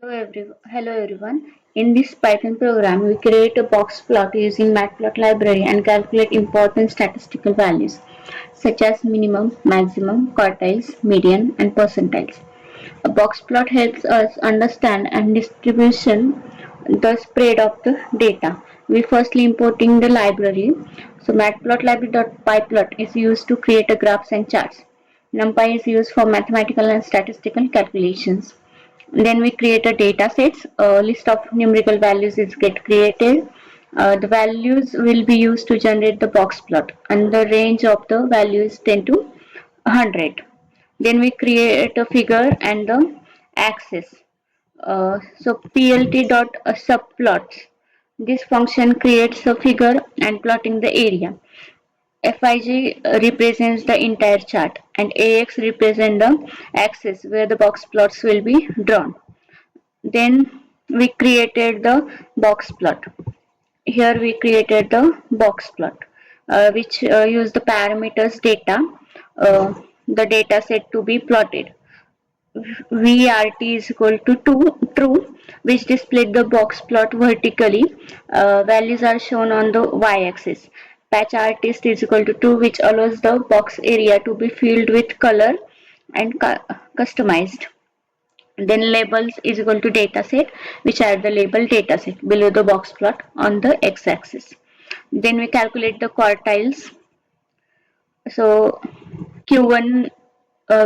Hello everyone. In this Python program, we create a box plot using matplot library and calculate important statistical values such as minimum, maximum, quartiles, median, and percentiles. A box plot helps us understand and distribution the spread of the data. We firstly importing the library. So matplotlib.pyplot is used to create a graphs and charts. NumPy is used for mathematical and statistical calculations. Then we create a data sets. A list of numerical values is get created. The values will be used to generate the box plot, and the range of the value is 10 to 100. Then we create a figure and the axis. So plt dot subplots. This function creates a figure and plotting the area. Fig represents the entire chart and AX represents the axis where the box plots will be drawn. Then we created the box plot. Here we created the box plot which use the parameters data, the data set to be plotted. VRT is equal to true, which displayed the box plot vertically. Values are shown on the y-axis. Patch artist is equal to 2, which allows the box area to be filled with color and customized. Then labels is equal to dataset, which are the label dataset below the box plot on the x-axis. Then we calculate the quartiles. So Q1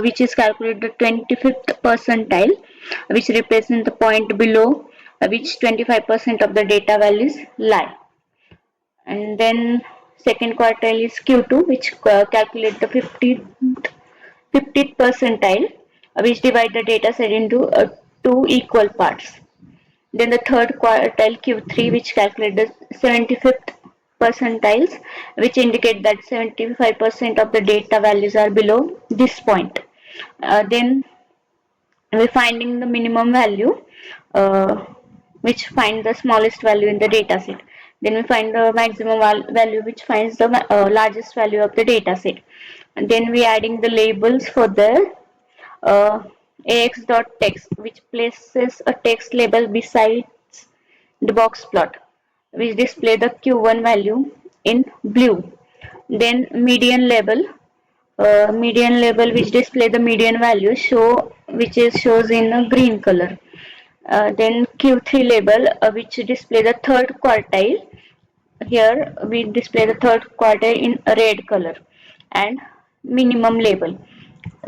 which is calculated the 25th percentile, which represents the point below which 25% of the data values lie. And then second quartile is Q2, which calculate the 50th percentile, which divide the data set into two equal parts. Then the third quartile Q3, which calculate the 75th percentiles, which indicate that 75% of the data values are below this point. Then we're finding the minimum value, uh, which find the smallest value in the data set. Then we find the maximum value, which finds the largest value of the data set. And then we adding the labels for the uh, ax.text, which places a text label besides the box plot, which display the Q1 value in blue. Then median label which display the median value which is shows in a green color. Then Q3 label which display the third quartile. Here we display the third quartile in a red color. And minimum label.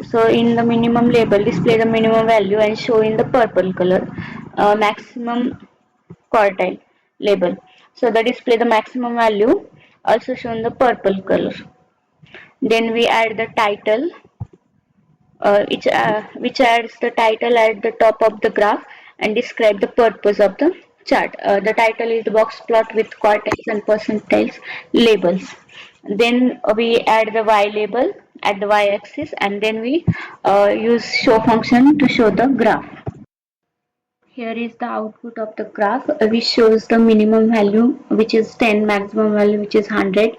So in the minimum label display the minimum value and show in the purple color. Maximum quartile label. So the display the maximum value also shown the purple color. Then we add the title, which adds the title at the top of the graph and describe the purpose of the chart. The title is the box plot with quartiles and percentiles labels. Then we add the y label at the y-axis, and then we use show function to show the graph. Here is the output of the graph, which shows the minimum value, which is 10, maximum value, which is 100,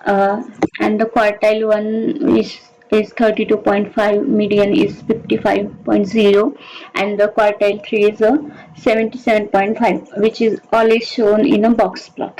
and the quartile one is 32.5, median is 55.0, and the quartile 3 is 77.5, which is always shown in a box plot.